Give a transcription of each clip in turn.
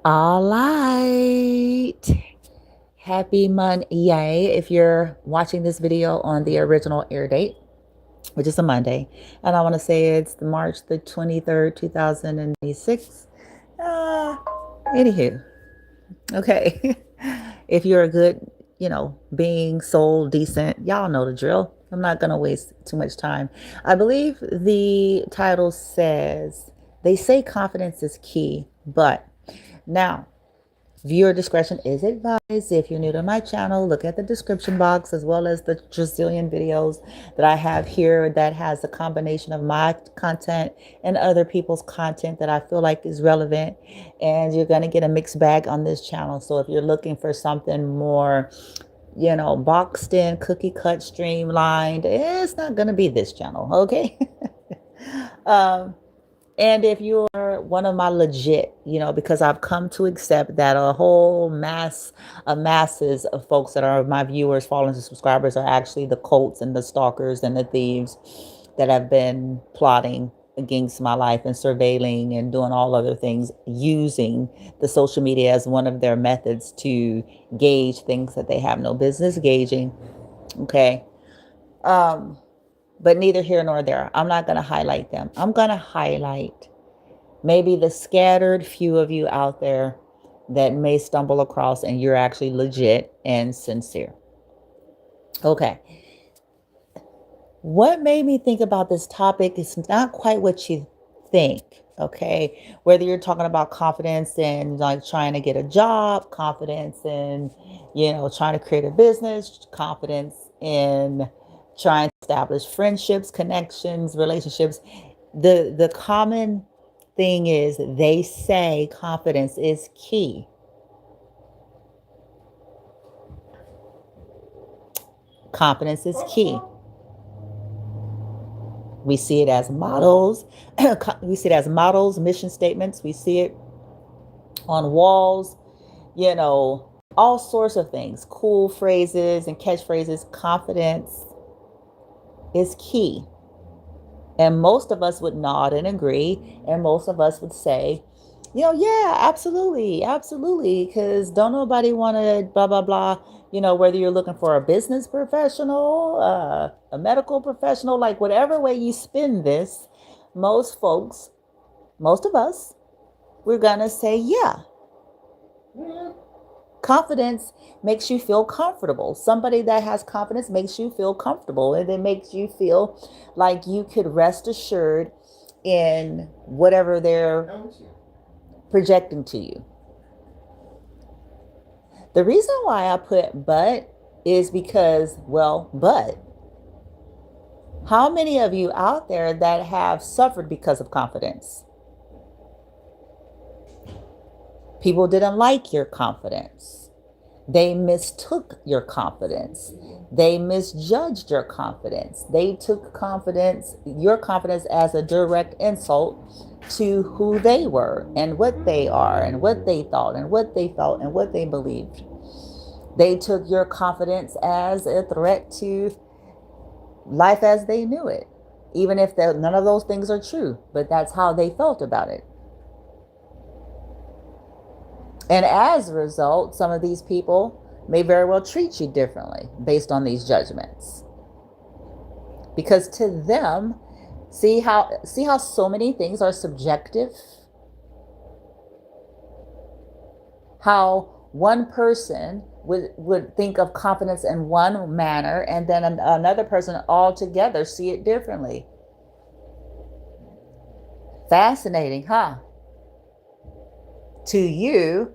All right. Happy Monday if you're watching this video on the original air date, which is a Monday. And I want to say it's March the 23rd, 2026. Uh, Anywho, okay. If you're a good, being, soul, decent, y'all know the drill. I'm not going to waste too much time. I believe the title says, they say confidence is key, but now, viewer discretion is advised. If you're new to my channel, look at the description box as well as the trillion videos that I have here that has a combination of my content and other people's content that I feel like is relevant. And you're going to get a mixed bag on this channel. So if you're looking for something more, boxed in, cookie cut, streamlined, it's not going to be this channel. Okay. um, And if you're one of my legit, because I've come to accept that a whole mass of masses of folks that are my viewers, followers, and subscribers are actually the cults and the stalkers and the thieves that have been plotting against my life and surveilling and doing all other things, using the social media as one of their methods to gauge things that they have no business gauging. Okay. But neither here nor there. I'm not going to highlight them. I'm going to highlight maybe the scattered few of you out there that may stumble across and you're actually legit and sincere. Okay. What made me think about this topic is not quite what you think. Okay. Whether you're talking about confidence in like trying to get a job, confidence in, trying to create a business, confidence in trying to establish friendships, connections, relationships. The common thing is they say confidence is key. Confidence is key. We see it as models. We see it as models, mission statements. We see it on walls, all sorts of things, cool phrases and catchphrases. Confidence is key. And most of us would nod and agree. And most of us would say, yeah, absolutely, absolutely. Because don't nobody want to blah, blah, blah. Whether you're looking for a business professional, a medical professional, like whatever way you spin this, most folks, most of us, we're going to say, yeah. Confidence makes you feel comfortable. Somebody that has confidence makes you feel comfortable, and it makes you feel like you could rest assured in whatever they're projecting to you. The reason why I put but is because, but how many of you out there that have suffered because of confidence? People didn't like your confidence. They mistook your confidence. They misjudged your confidence. They took your confidence as a direct insult to who they were and what they are and what they thought and what they felt and what they believed. They took your confidence as a threat to life as they knew it, even if none of those things are true, but that's how they felt about it. And as a result, some of these people may very well treat you differently based on these judgments. Because to them, see how so many things are subjective? How one person would think of confidence in one manner and then another person altogether see it differently. Fascinating, huh? To you,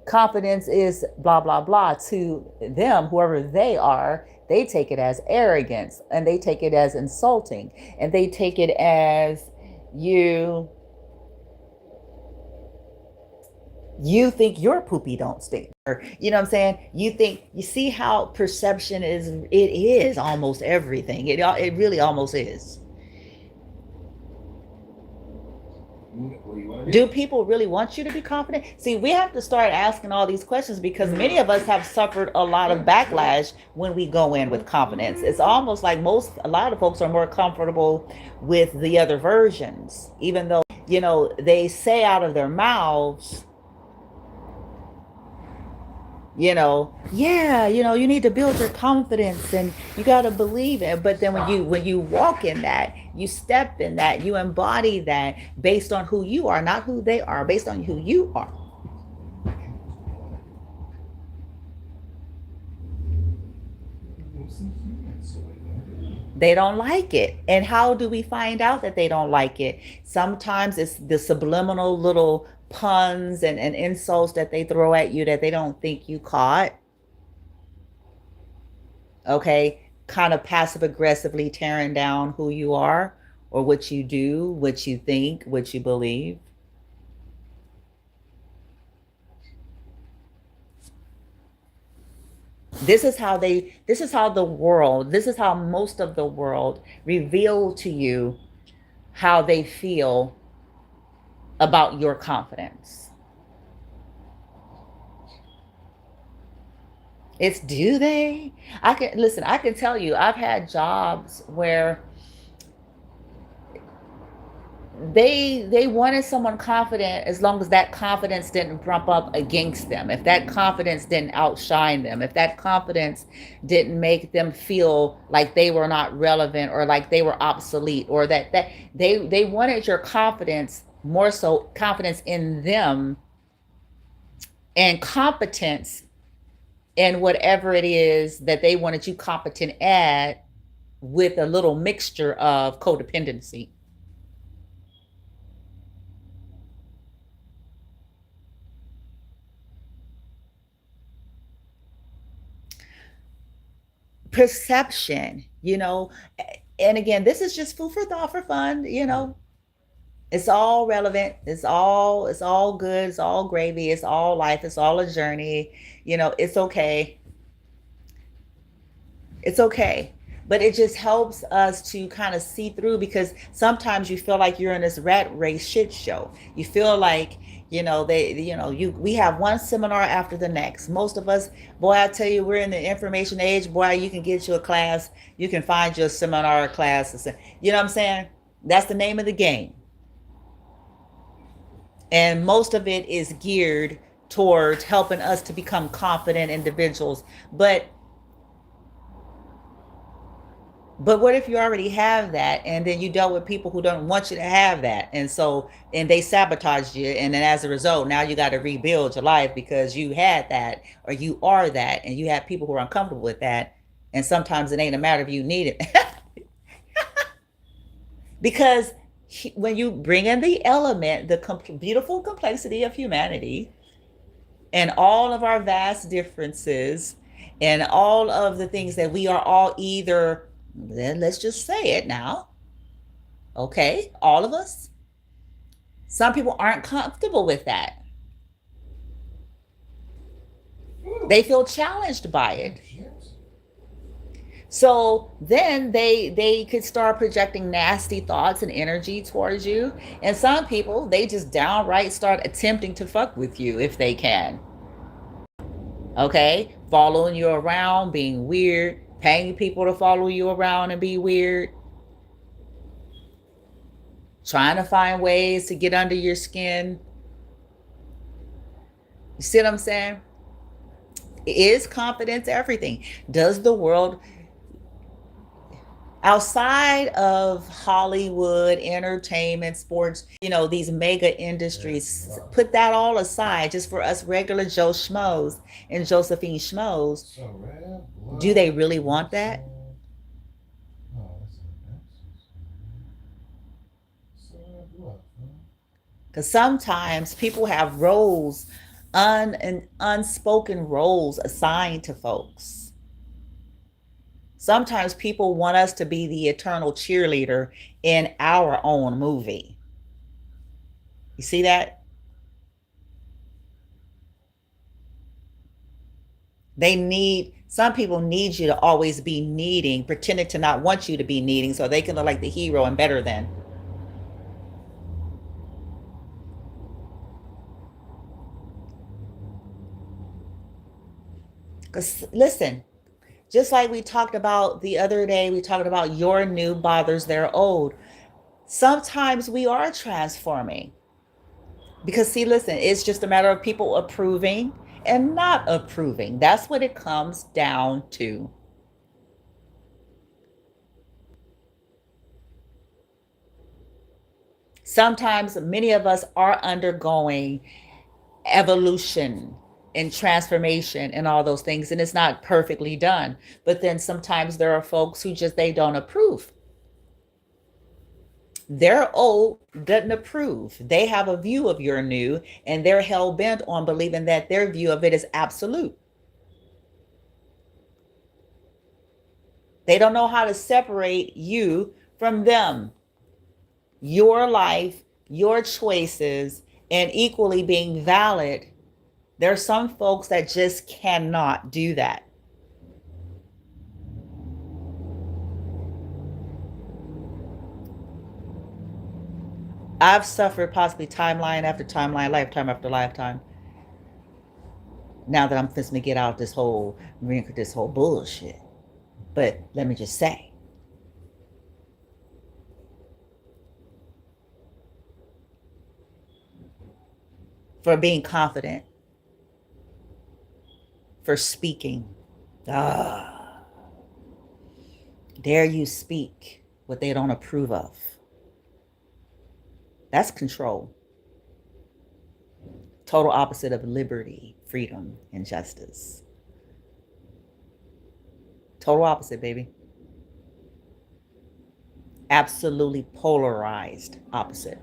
confidence is blah, blah, blah. To them, whoever they are, they take it as arrogance and they take it as insulting and they take it as you think your poopy don't stink. Or, you know what I'm saying? You see how perception is almost everything. It really almost is. Do people really want you to be confident? See, we have to start asking all these questions because many of us have suffered a lot of backlash when we go in with confidence. It's almost like a lot of folks are more comfortable with the other versions, even though, they say out of their mouths, Yeah, you need to build your confidence and you got to believe it. But then when you walk in that, you step in that, you embody that based on who you are, not who they are, based on who you are. They don't like it. And how do we find out that they don't like it? Sometimes it's the subliminal little puns and insults that they throw at you that they don't think you caught. Okay. Kind of passive aggressively tearing down who you are or what you do, what you think, what you believe. This is how most of the world reveal to you how they feel about your confidence. It's do they? I can tell you, I've had jobs where they wanted someone confident as long as that confidence didn't bump up against them, if that confidence didn't outshine them, if that confidence didn't make them feel like they were not relevant or like they were obsolete, or that they wanted your confidence, more so confidence in them and competence in whatever it is that they wanted you competent at, with a little mixture of codependency. Perception, and again, this is just food for thought, for fun. It's all relevant, it's all good, it's all gravy, it's all life, it's all a journey. It's okay. It's okay. But it just helps us to kind of see through, because sometimes you feel like you're in this rat race shit show. You feel like, we have one seminar after the next. Most of us, boy, I tell you, we're in the information age. Boy, you can get you a class, you can find your seminar class. You know what I'm saying? That's the name of the game. And most of it is geared towards helping us to become confident individuals. But what if you already have that, and then you dealt with people who don't want you to have that, and they sabotaged you, and then as a result, now you got to rebuild your life because you had that, or you are that, and you have people who are uncomfortable with that, and sometimes it ain't a matter of you need it. Because when you bring in the element, the beautiful complexity of humanity, and all of our vast differences, and all of the things that we are all either, then let's just say it now, okay, all of us, some people aren't comfortable with that. They feel challenged by it. So then they could start projecting nasty thoughts and energy towards you. And some people, they just downright start attempting to fuck with you if they can. Okay? Following you around, being weird, paying people to follow you around and be weird, trying to find ways to get under your skin. You see what I'm saying? Is confidence everything? Does the world, outside of Hollywood, entertainment, sports, these mega industries, put that all aside just for us regular Joe Schmoes and Josephine Schmoes, do they really want that? Because sometimes people have roles, and unspoken roles assigned to folks. Sometimes people want us to be the eternal cheerleader in our own movie. You see that? Some people need you to always be needing, pretending to not want you to be needing so they can look like the hero and better than. Because listen, just like we talked about the other day, we talked about your new bothers their old. Sometimes we are transforming. Because see, listen, it's just a matter of people approving and not approving. That's what it comes down to. Sometimes many of us are undergoing evolution and transformation and all those things, and it's not perfectly done. But then sometimes there are folks who just, they don't approve. Their old doesn't approve. They have a view of your new, and they're hell bent on believing that their view of it is absolute. They don't know how to separate you from them, your life, your choices, and equally being valid. There are some folks that just cannot do that. I've suffered possibly timeline after timeline, lifetime after lifetime. Now that I'm fixing to get out this whole bullshit. But let me just say, for being confident, for speaking, dare you speak what they don't approve of. That's control. Total opposite of liberty, freedom, and justice. Total opposite, baby. Absolutely polarized opposite.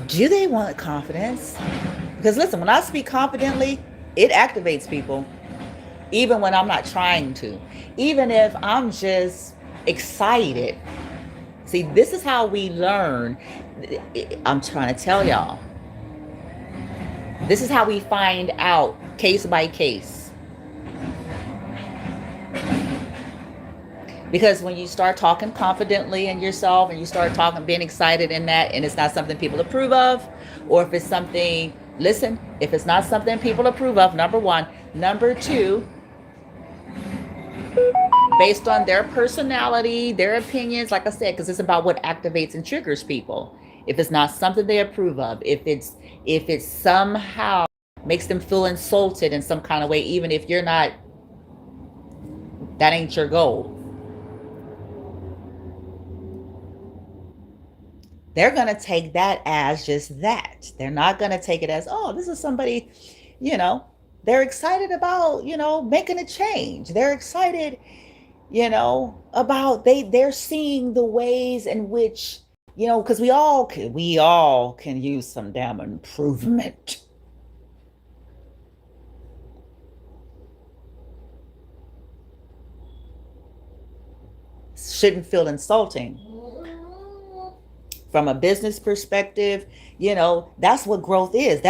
Do they want confidence? Because listen, when I speak confidently, it activates people. Even when I'm not trying to. Even if I'm just excited. See, this is how we learn. I'm trying to tell y'all. This is how we find out case by case. Because when you start talking confidently in yourself and you start talking, being excited in that, and it's not something people approve of, or if it's something, listen, if it's not something people approve of, number one. Number two, based on their personality, their opinions, like I said, because it's about what activates and triggers people. If it's not something they approve of, if it somehow makes them feel insulted in some kind of way, even if you're not, that ain't your goal. They're going to take that as just that. They're not going to take it as, oh, this is somebody, they're excited about, making a change. They're excited, about they're seeing the ways in which, because we all can use some damn improvement. Shouldn't feel insulting. From a business perspective, that's what growth is.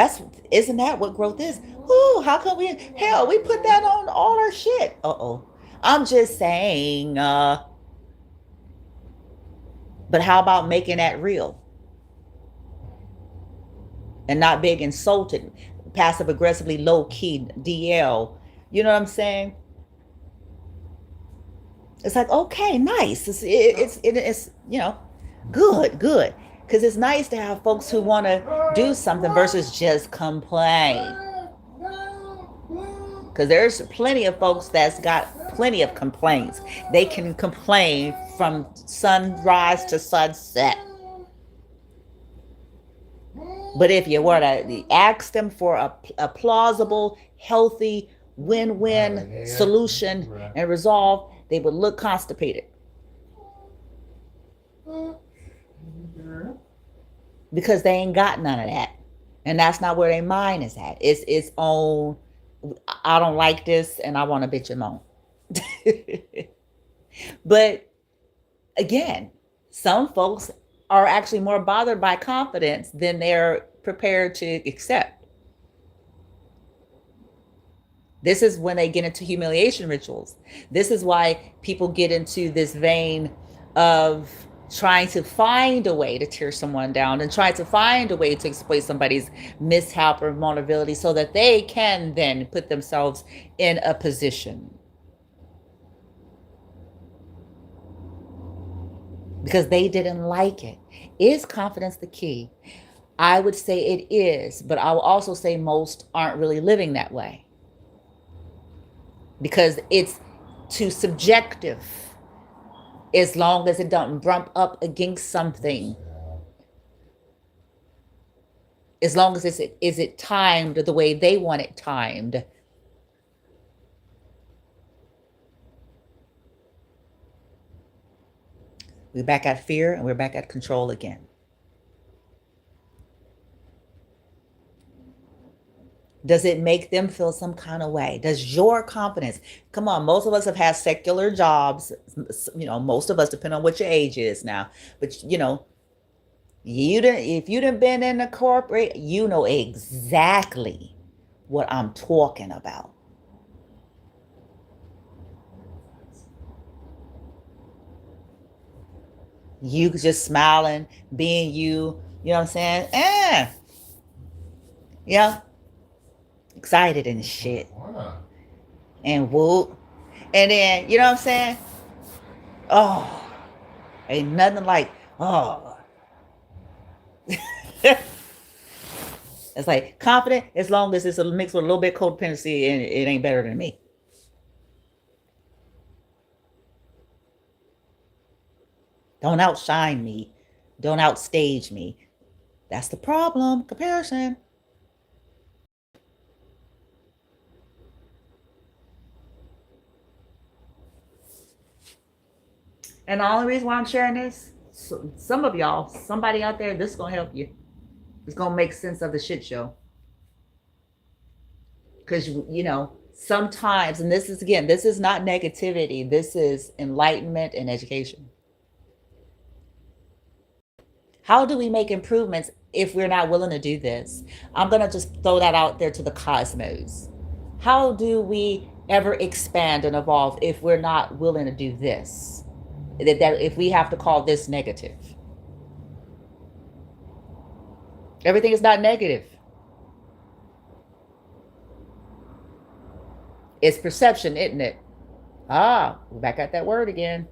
Isn't that what growth is? Ooh, how come we put that on all our shit? I'm just saying, but how about making that real? And not being insulted, passive aggressively, low key, DL. You know what I'm saying? It's like, okay, nice. It's good. Because it's nice to have folks who want to do something versus just complain. Because there's plenty of folks that's got plenty of complaints. They can complain from sunrise to sunset. But if you were to ask them for a plausible, healthy, win-win solution and resolve, they would look constipated. Because they ain't got none of that. And that's not where their mind is at. It's its own, I don't like this and I want to bitch and moan. But again, some folks are actually more bothered by confidence than they're prepared to accept. This is when they get into humiliation rituals. This is why people get into this vein of trying to find a way to tear someone down and try to find a way to exploit somebody's mishap or vulnerability so that they can then put themselves in a position. because they didn't like it. Is confidence the key? I would say it is, but I will also say most aren't really living that way because it's too subjective. As long as it doesn't bump up against something, as long as is it timed the way they want it timed. We're back at fear and we're back at control again. Does it make them feel some kind of way? Does your confidence, come on, most of us have had secular jobs, most of us, depending on what your age is now, but if you done been in a corporate, you know exactly what I'm talking about. You just smiling, being you know what I'm saying? Yeah, excited and shit. And whoop. And then, you know what I'm saying? Oh, ain't nothing like, oh. It's like confident as long as it's mixed with a little bit codependency and it ain't better than me. Don't outshine me. Don't outstage me. That's the problem. Comparison. And the only reason why I'm sharing this, some of y'all, somebody out there, this is going to help you. It's going to make sense of the shit show. Because, sometimes, and this is not negativity. This is enlightenment and education. How do we make improvements if we're not willing to do this? I'm going to just throw that out there to the cosmos. How do we ever expand and evolve if we're not willing to do this? That if we have to call this negative. Everything is not negative. It's perception, isn't it? We're back at that word again.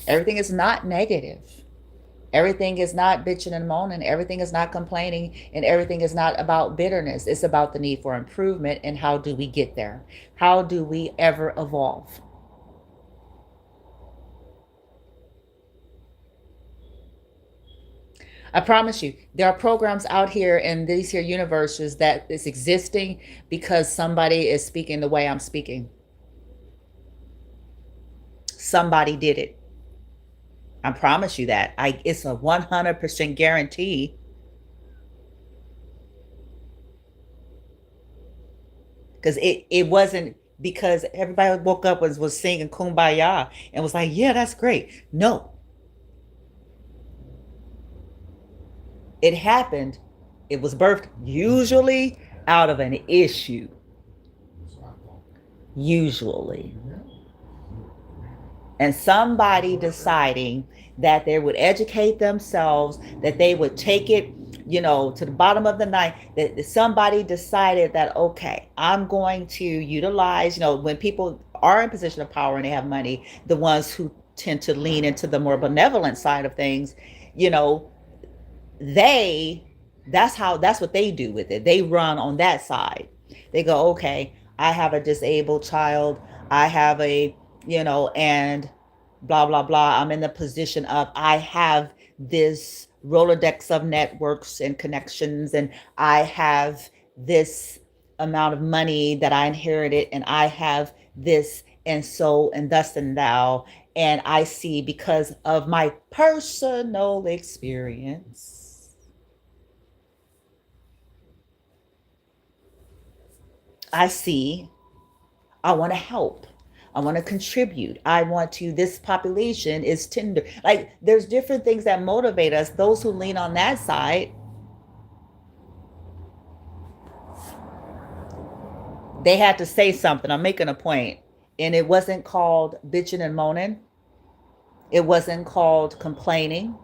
Everything is not negative. Everything is not bitching and moaning. Everything is not complaining. And everything is not about bitterness. It's about the need for improvement. And how do we get there? How do we ever evolve? I promise you, there are programs out here in these here universes that is existing because somebody is speaking the way I'm speaking. Somebody did it. I promise you that. It's a 100% guarantee. Because it wasn't because everybody woke up was singing Kumbaya and was like, yeah, that's great. No. It happened. It was birthed usually out of an issue. Usually. And somebody deciding that they would educate themselves, that they would take it, to the bottom of the night, that somebody decided that, okay, I'm going to utilize, when people are in position of power and they have money, the ones who tend to lean into the more benevolent side of things, that's what they do with it. They run on that side. They go, okay, I have a disabled child. I have and blah, blah, blah. I'm in the position of, I have this Rolodex of networks and connections, and I have this amount of money that I inherited, and I have this, and so, and thus, and thou. And I see, because of my personal experience, I see, I want to help. I want to contribute. This population is tender. Like, there's different things that motivate us. Those who lean on that side, they had to say something. I'm making a point. And it wasn't called bitching and moaning. It wasn't called complaining.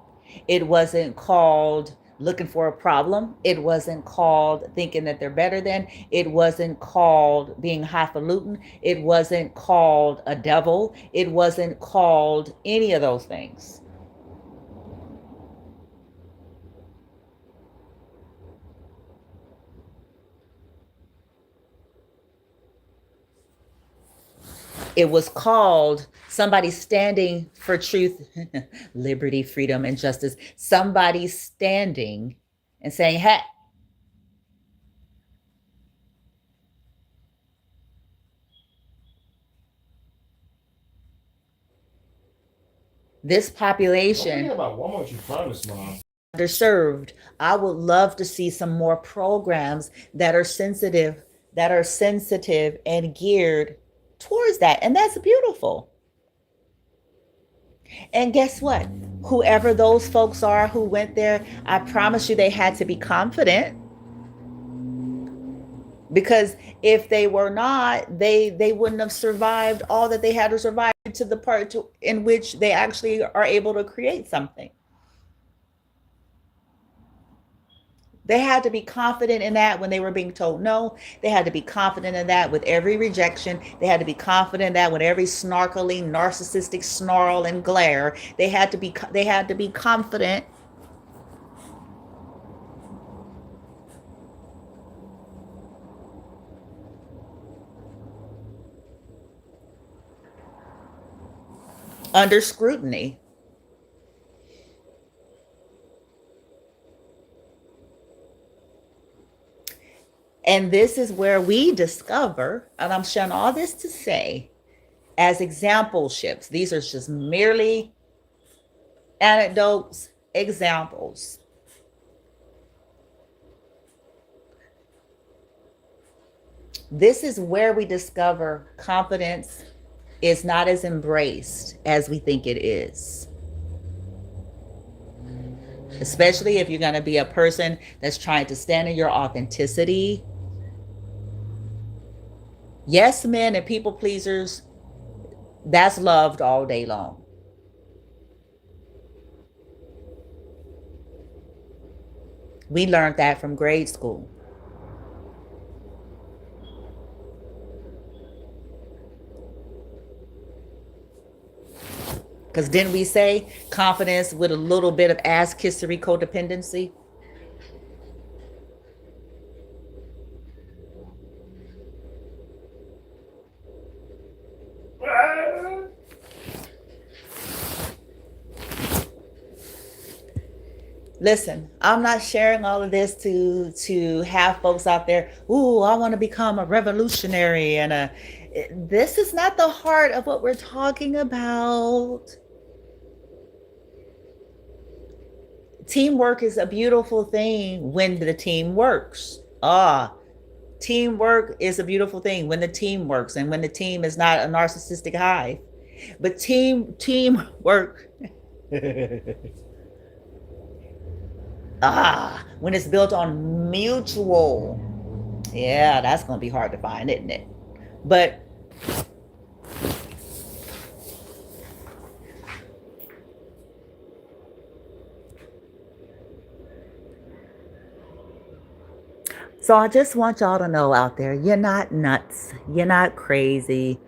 It wasn't called looking for a problem. It wasn't called thinking that they're better than. It wasn't called being highfalutin. It wasn't called a devil. It wasn't called any of those things. It was called somebody standing for truth, liberty, freedom, and justice. Somebody standing and saying, hey, this population underserved. I would love to see some more programs that are sensitive, and geared towards that. And that's beautiful. And guess what? Whoever those folks are who went there, I promise you they had to be confident. Because if they were not, they wouldn't have survived all that they had to survive to the part in which they actually are able to create something. They had to be confident in that when they were being told no. They had to be confident in that with every rejection. They had to be confident in that with every snarkly, narcissistic snarl and glare. They had to be confident. Under scrutiny. And this is where we discover, and I'm sharing all this to say, as exampleships, these are just merely anecdotes, examples. This is where we discover confidence is not as embraced as we think it is. Especially if you're going to be a person that's trying to stand in your authenticity. Yes, men and people pleasers, that's loved all day long. We learned that from grade school. Because didn't we say confidence with a little bit of ass kissery codependency? Listen, I'm not sharing all of this to have folks out there, ooh, I want to become a revolutionary and a this is not the heart of what we're talking about. Teamwork is a beautiful thing when the team works. Teamwork is a beautiful thing when the team works and when the team is not a narcissistic hive. But teamwork when it's built on mutual. Yeah, that's going to be hard to find, isn't it? But so I just want y'all to know out there, you're not nuts. You're not crazy.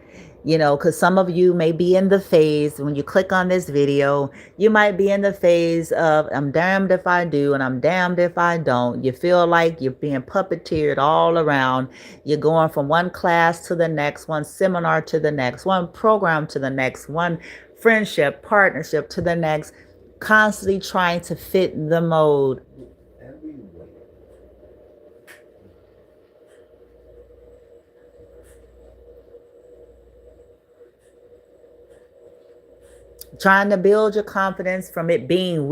Because some of you may be in the phase when you click on this video, you might be in the phase of I'm damned if I do and I'm damned if I don't. You feel like you're being puppeteered all around. You're going from one class to the next, one seminar to the next, one program to the next, one friendship, partnership to the next, constantly trying to fit the mode. Trying to build your confidence from it being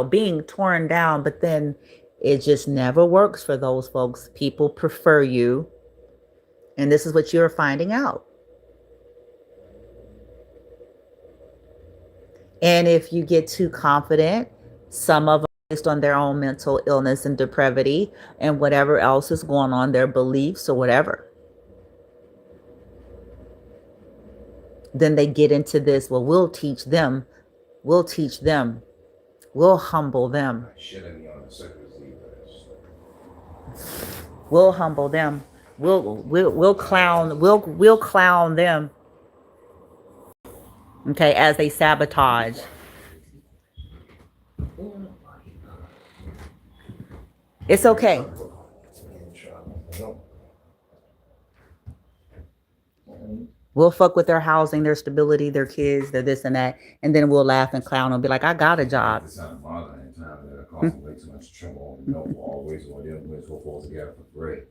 being torn down, but then it just never works for those folks. People prefer you, and this is what you're finding out. And if you get too confident, some of them based on their own mental illness and depravity and whatever else is going on, their beliefs or whatever, then they get into this, well, we'll teach them, we'll humble them. We'll humble them. We'll clown them. Okay, as they sabotage. It's okay. We'll fuck with their housing, their stability, their kids, their this and that, and then we'll laugh and clown and be like, "I got a job." It's not bothering anytime that it causes way too much trouble. No, always or the other ways will fall together for free.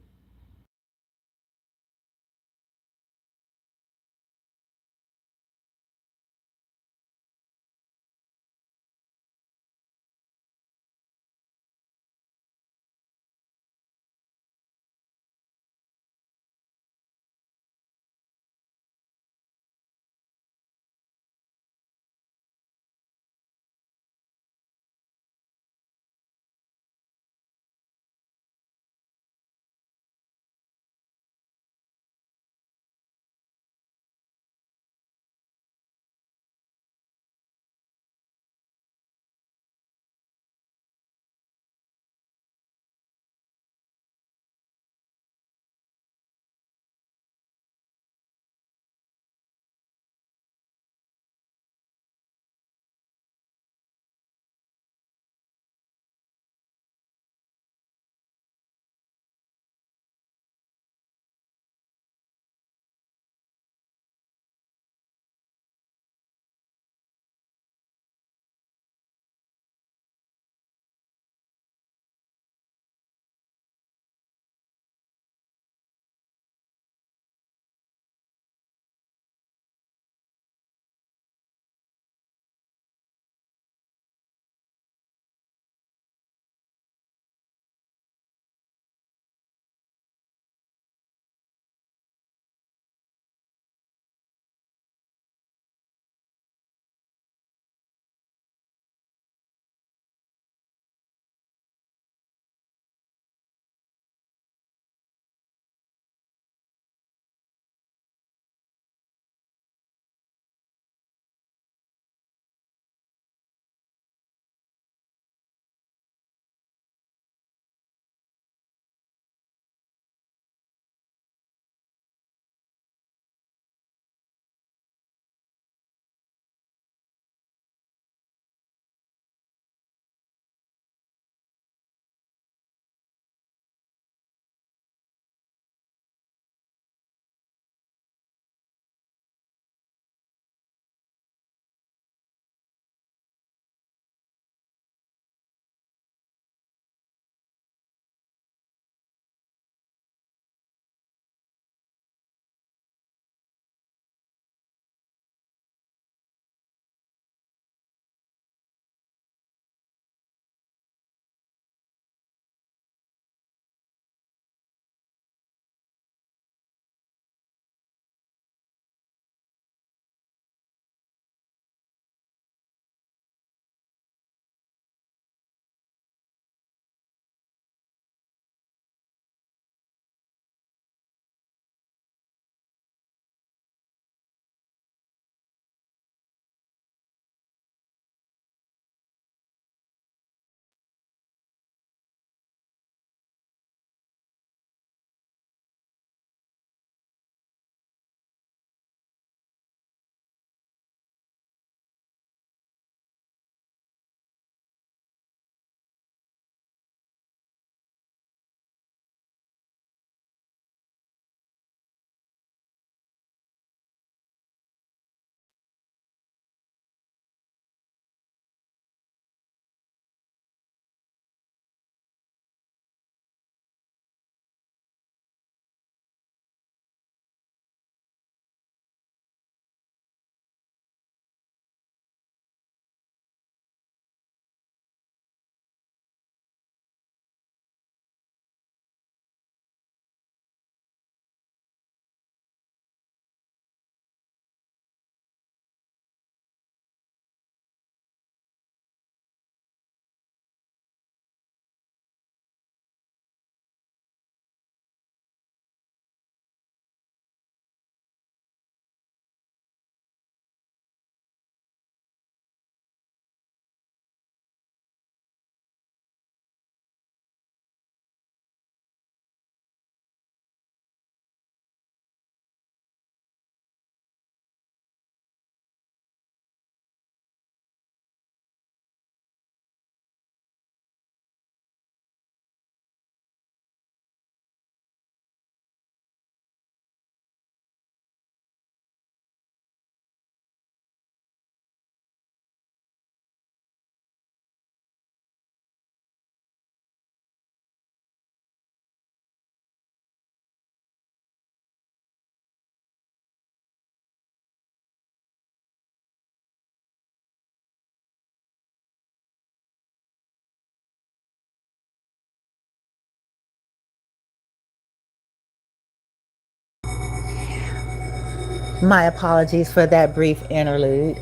My apologies for that brief interlude.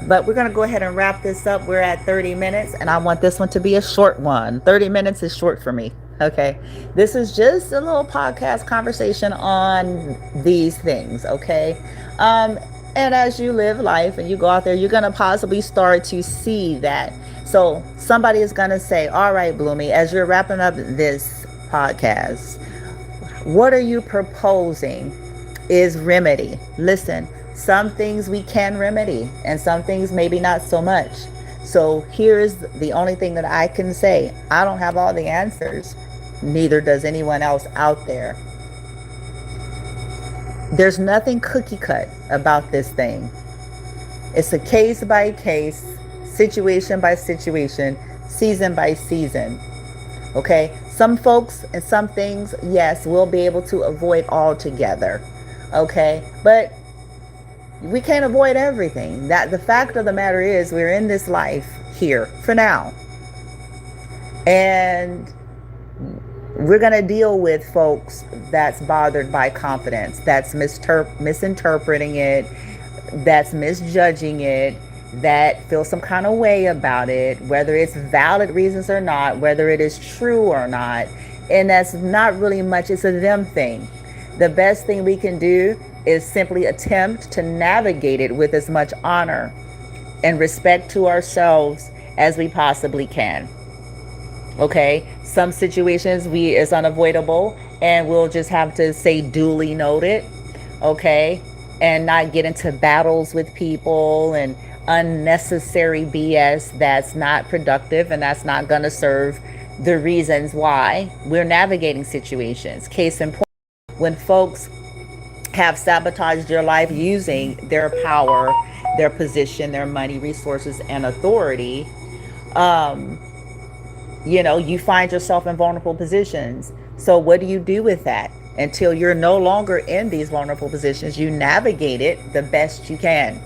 But we're going to go ahead and wrap this up. We're at 30 minutes, and I want this one to be a short one. 30 minutes is short for me. Okay. This is just a little podcast conversation on these things. Okay. And as you live life and you go out there, you're going to possibly start to see that. So somebody is going to say, all right, Bloomy, as you're wrapping up this podcast, what are you proposing is remedy? Listen, some things we can remedy and some things maybe not so much. So here's the only thing that I can say. I don't have all the answers. Neither does anyone else out there. There's nothing cookie cut about this thing. It's a case by case, situation by situation, season by season. Okay, some folks and some things, yes, we'll be able to avoid altogether. Okay, but we can't avoid everything. That the fact of the matter is, we're in this life here for now, and we're gonna deal with folks that's bothered by confidence, that's misinterpreting it, that's misjudging it, that feel some kind of way about it, whether it's valid reasons or not, whether it is true or not. And that's not really much, it's a them thing. The best thing we can do is simply attempt to navigate it with as much honor and respect to ourselves as we possibly can. Okay, some situations it's unavoidable, and we'll just have to say duly noted. Okay, and not get into battles with people and unnecessary BS that's not productive and that's not going to serve the reasons why we're navigating situations. Case in point, when folks have sabotaged your life using their power, their position, their money, resources, and authority, you find yourself in vulnerable positions. So what do you do with that? Until you're no longer in these vulnerable positions, you navigate it the best you can.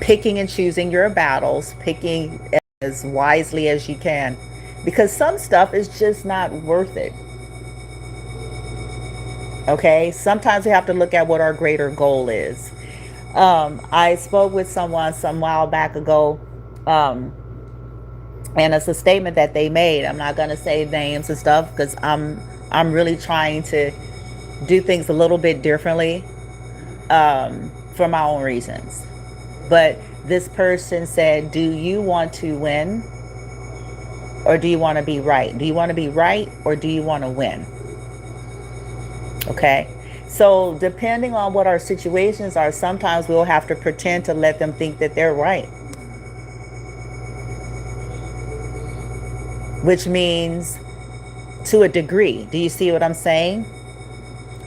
Picking and choosing your battles, picking as wisely as you can. Because some stuff is just not worth it. Okay? Sometimes we have to look at what our greater goal is. I spoke with someone some while back ago, and it's a statement that they made. I'm not going to say names and stuff because I'm really trying to do things a little bit differently for my own reasons. But this person said, do you want to win or do you want to be right? Do you want to be right or do you want to win? Okay. So depending on what our situations are, sometimes we'll have to pretend to let them think that they're right. Which means to a degree. Do you see what I'm saying?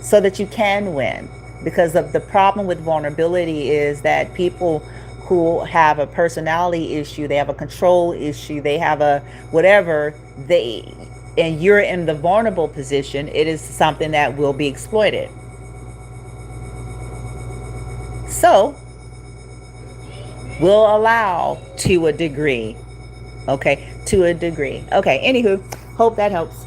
So that you can win. Because of the problem with vulnerability is that people who have a personality issue, they have a control issue, they have a whatever, and you're in the vulnerable position, it is something that will be exploited. So we'll allow to a degree. Okay, to a degree. Okay, anywho, hope that helps.